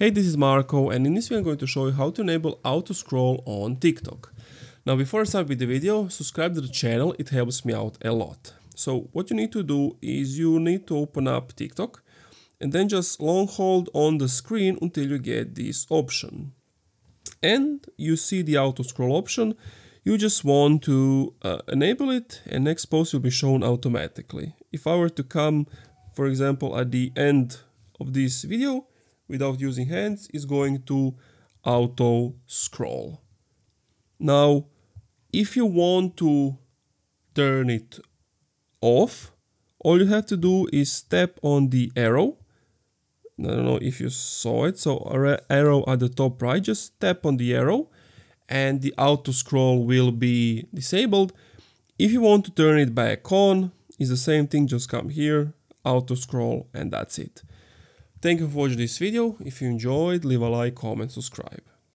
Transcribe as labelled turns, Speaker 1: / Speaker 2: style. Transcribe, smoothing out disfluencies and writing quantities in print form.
Speaker 1: Hey, this is Marco, and in this video I'm going to show you how to enable auto scroll on TikTok. Now before I start with the video, subscribe to the channel, it helps me out a lot. So what you need to do is you need to open up TikTok and then just long hold on the screen until you get this option. And you see the auto scroll option, you just want to enable it and next post will be shown automatically. If I were to come, for example, at the end of this video, without using hands, is going to auto scroll. Now, if you want to turn it off, all you have to do is tap on the arrow. I don't know if you saw it, so arrow at the top right, just tap on the arrow and the auto scroll will be disabled. If you want to turn it back on, it's the same thing, just come here, auto scroll, and that's it. Thank you for watching this video. If you enjoyed, leave a like, comment, subscribe.